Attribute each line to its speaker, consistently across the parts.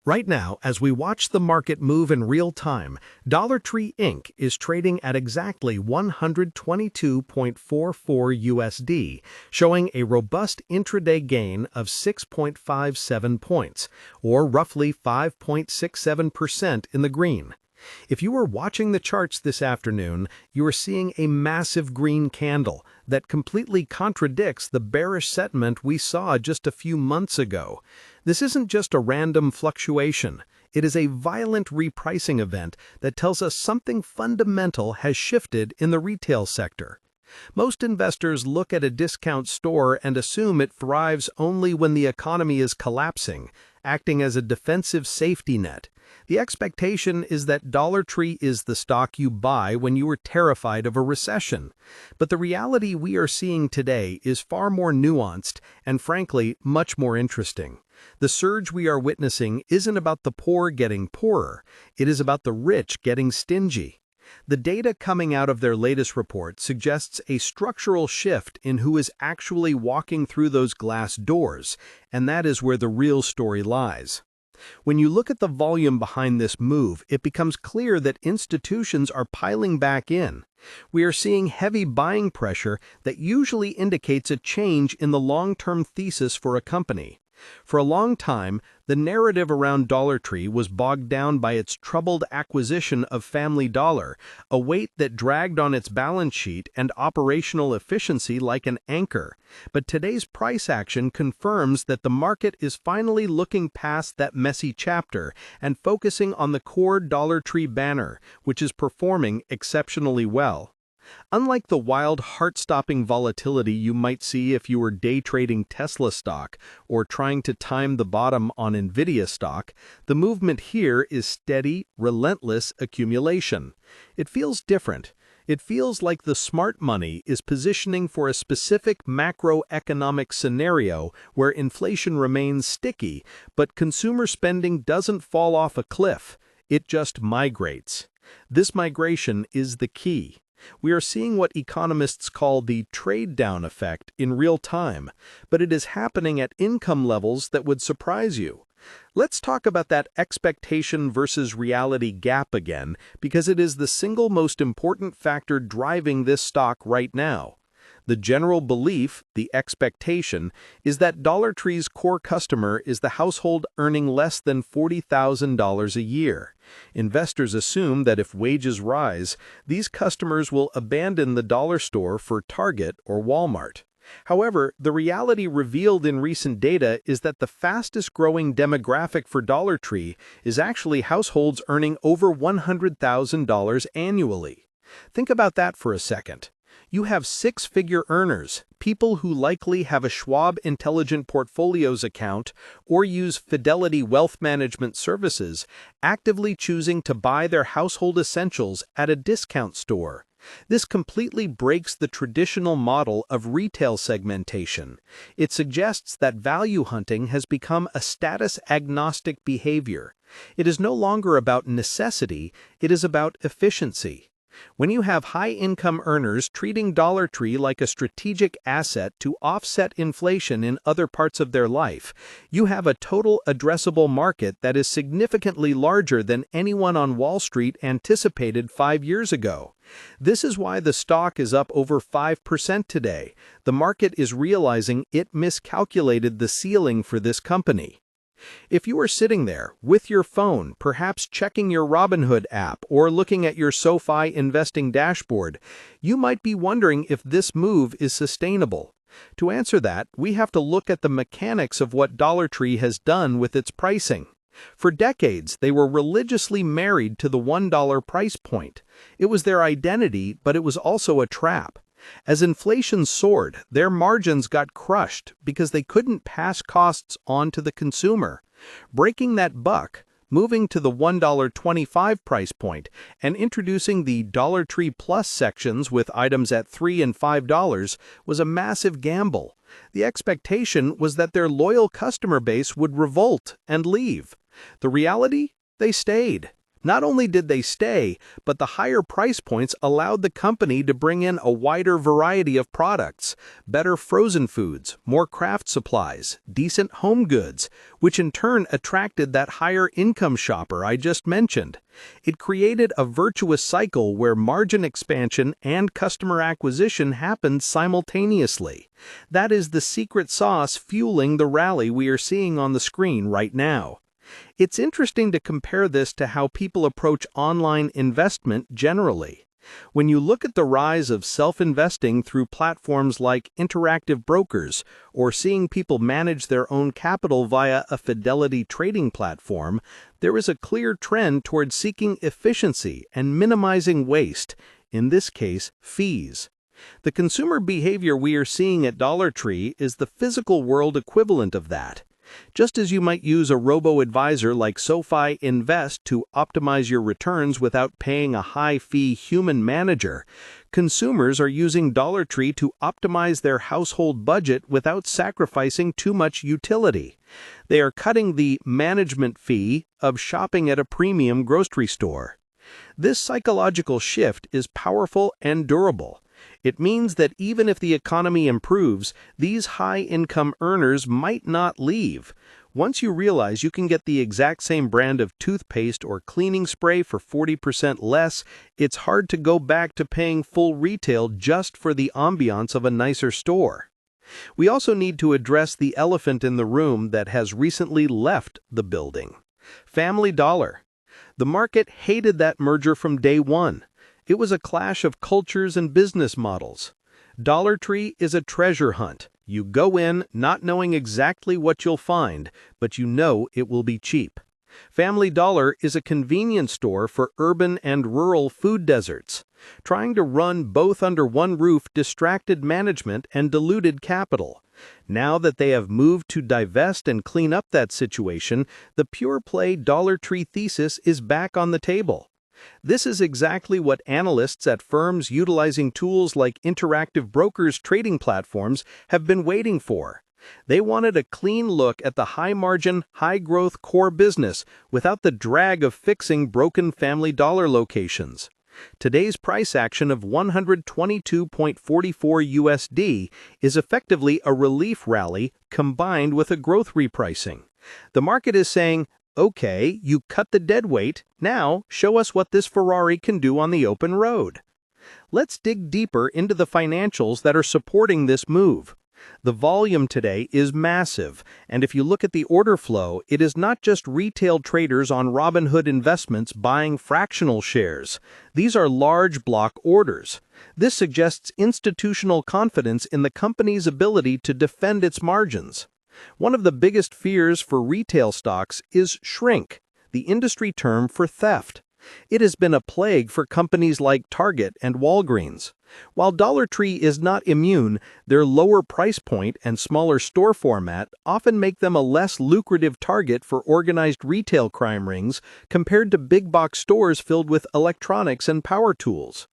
Speaker 1: Right now, as we watch the market move in real time, Dollar Tree Inc. is trading at exactly 122.44 USD, showing a robust intraday gain of 6.57 points, or roughly 5.67% in the green. If you are watching the charts this afternoon, you are seeing a massive green candle that completely contradicts the bearish sentiment we saw just a few months ago. This isn't just a random fluctuation. It is a violent repricing event that tells us something fundamental has shifted in the retail sector. Most investors look at a discount store and assume it thrives only when the economy is collapsing, acting as a defensive safety net. The expectation is that Dollar Tree is the stock you buy when you are terrified of a recession. But the reality we are seeing today is far more nuanced and, frankly, much more interesting. The surge we are witnessing isn't about the poor getting poorer. It is about the rich getting stingy. The data coming out of their latest report suggests a structural shift in who is actually walking through those glass doors, and that is where the real story lies. When you look at the volume behind this move, it becomes clear that institutions are piling back in. We are seeing heavy buying pressure that usually indicates a change in the long-term thesis for a company. For a long time, the narrative around Dollar Tree was bogged down by its troubled acquisition of Family Dollar, a weight that dragged on its balance sheet and operational efficiency like an anchor. But today's price action confirms that the market is finally looking past that messy chapter and focusing on the core Dollar Tree banner, which is performing exceptionally well. Unlike the wild, heart-stopping volatility you might see if you were day trading Tesla stock or trying to time the bottom on Nvidia stock, the movement here is steady, relentless accumulation. It feels different. It feels like the smart money is positioning for a specific macroeconomic scenario where inflation remains sticky, but consumer spending doesn't fall off a cliff. It just migrates. This migration is the key. We are seeing what economists call the trade-down effect in real time, but it is happening at income levels that would surprise you. Let's talk about that expectation versus reality gap again, because it is the single most important factor driving this stock right now. The general belief, the expectation, is that Dollar Tree's core customer is the household earning less than $40,000 a year. Investors assume that if wages rise, these customers will abandon the dollar store for Target or Walmart. However, the reality revealed in recent data is that the fastest-growing demographic for Dollar Tree is actually households earning over $100,000 annually. Think about that for a second. You have six-figure earners, people who likely have a Schwab Intelligent Portfolios account or use Fidelity Wealth Management Services, actively choosing to buy their household essentials at a discount store. This completely breaks the traditional model of retail segmentation. It suggests that value hunting has become a status-agnostic behavior. It is no longer about necessity, it is about efficiency. When you have high-income earners treating Dollar Tree like a strategic asset to offset inflation in other parts of their life, you have a total addressable market that is significantly larger than anyone on Wall Street anticipated 5 years ago. This is why the stock is up over 5% today. The market is realizing it miscalculated the ceiling for this company. If you are sitting there with your phone, perhaps checking your Robinhood app or looking at your SoFi investing dashboard, you might be wondering if this move is sustainable. To answer that, we have to look at the mechanics of what Dollar Tree has done with its pricing. For decades, they were religiously married to the $1 price point. It was their identity, but it was also a trap. As inflation soared, their margins got crushed because they couldn't pass costs on to the consumer. Breaking that buck, moving to the $1.25 price point, and introducing the Dollar Tree Plus sections with items at $3 and $5 was a massive gamble. The expectation was that their loyal customer base would revolt and leave. The reality? They stayed. Not only did they stay, but the higher price points allowed the company to bring in a wider variety of products, better frozen foods, more craft supplies, decent home goods, which in turn attracted that higher income shopper I just mentioned. It created a virtuous cycle where margin expansion and customer acquisition happened simultaneously. That is the secret sauce fueling the rally we are seeing on the screen right now. It's interesting to compare this to how people approach online investment generally. When you look at the rise of self-investing through platforms like interactive brokers or seeing people manage their own capital via a fidelity trading platform, there is a clear trend toward seeking efficiency and minimizing waste, in this case, fees. The consumer behavior we are seeing at Dollar Tree is the physical world equivalent of that. Just as you might use a robo-advisor like SoFi Invest to optimize your returns without paying a high-fee human manager, consumers are using Dollar Tree to optimize their household budget without sacrificing too much utility. They are cutting the management fee of shopping at a premium grocery store. This psychological shift is powerful and durable. It means that even if the economy improves, these high-income earners might not leave. Once you realize you can get the exact same brand of toothpaste or cleaning spray for 40% less, it's hard to go back to paying full retail just for the ambiance of a nicer store. We also need to address the elephant in the room that has recently left the building: Family Dollar. The market hated that merger from day one. It was a clash of cultures and business models. Dollar Tree is a treasure hunt. You go in not knowing exactly what you'll find, but you know it will be cheap. Family Dollar is a convenience store for urban and rural food deserts. Trying to run both under one roof distracted management and diluted capital. Now that they have moved to divest and clean up that situation, the pure-play Dollar Tree thesis is back on the table. This is exactly what analysts at firms utilizing tools like interactive brokers trading platforms have been waiting for. They wanted a clean look at the high-margin, high-growth core business without the drag of fixing broken Family Dollar locations. Today's price action of 122.44 USD is effectively a relief rally combined with a growth repricing. The market is saying, "Okay, you cut the dead weight, now show us what this Ferrari can do on the open road." Let's dig deeper into the financials that are supporting this move. The volume today is massive, and if you look at the order flow, it is not just retail traders on Robinhood Investments buying fractional shares. These are large block orders. This suggests institutional confidence in the company's ability to defend its margins. One of the biggest fears for retail stocks is shrink, the industry term for theft. It has been a plague for companies like Target and Walgreens. While Dollar Tree is not immune, their lower price point and smaller store format often make them a less lucrative target for organized retail crime rings compared to big box stores filled with electronics and power tools.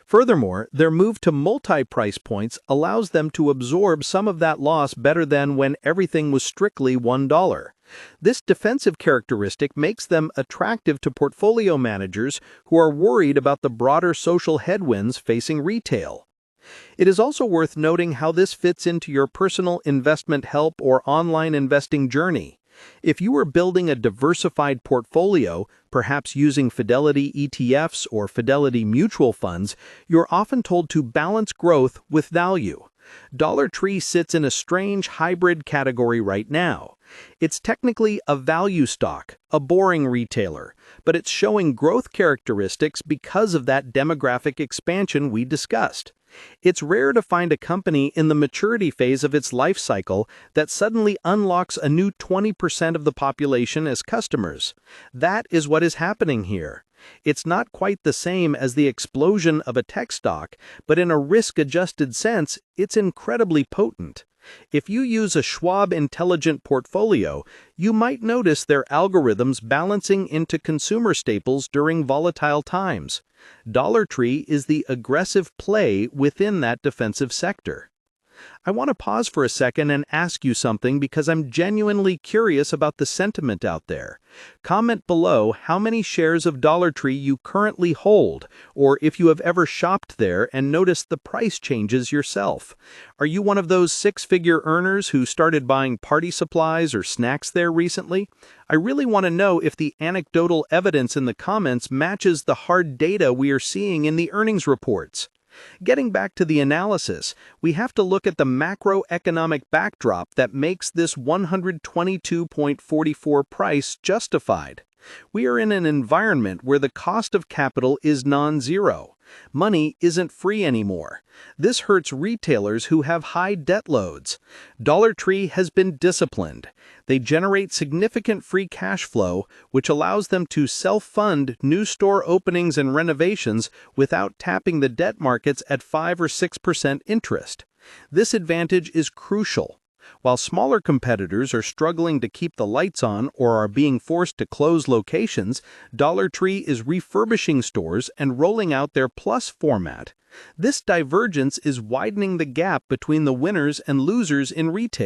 Speaker 1: Furthermore, their move to multi-price points allows them to absorb some of that loss better than when everything was strictly $1. This defensive characteristic makes them attractive to portfolio managers who are worried about the broader social headwinds facing retail. It is also worth noting how this fits into your personal investment help or online investing journey. If you are building a diversified portfolio, perhaps using Fidelity ETFs or Fidelity mutual funds, you're often told to balance growth with value. Dollar Tree sits in a strange hybrid category right now. It's technically a value stock, a boring retailer, but it's showing growth characteristics because of that demographic expansion we discussed. It's rare to find a company in the maturity phase of its life cycle that suddenly unlocks a new 20% of the population as customers. That is what is happening here. It's not quite the same as the explosion of a tech stock, but in a risk-adjusted sense, it's incredibly potent. If you use a Schwab Intelligent Portfolio, you might notice their algorithms balancing into consumer staples during volatile times. Dollar Tree is the aggressive play within that defensive sector. I want to pause for a second and ask you something because I'm genuinely curious about the sentiment out there. Comment below how many shares of Dollar Tree you currently hold, or if you have ever shopped there and noticed the price changes yourself. Are you one of those six-figure earners who started buying party supplies or snacks there recently? I really want to know if the anecdotal evidence in the comments matches the hard data we are seeing in the earnings reports. Getting back to the analysis, we have to look at the macroeconomic backdrop that makes this 122.44 price justified. We are in an environment where the cost of capital is non-zero. Money isn't free anymore. This hurts retailers who have high debt loads. Dollar Tree has been disciplined. They generate significant free cash flow, which allows them to self-fund new store openings and renovations without tapping the debt markets at 5 or 6% interest. This advantage is crucial. While smaller competitors are struggling to keep the lights on or are being forced to close locations, Dollar Tree is refurbishing stores and rolling out their Plus format. This divergence is widening the gap between the winners and losers in retail.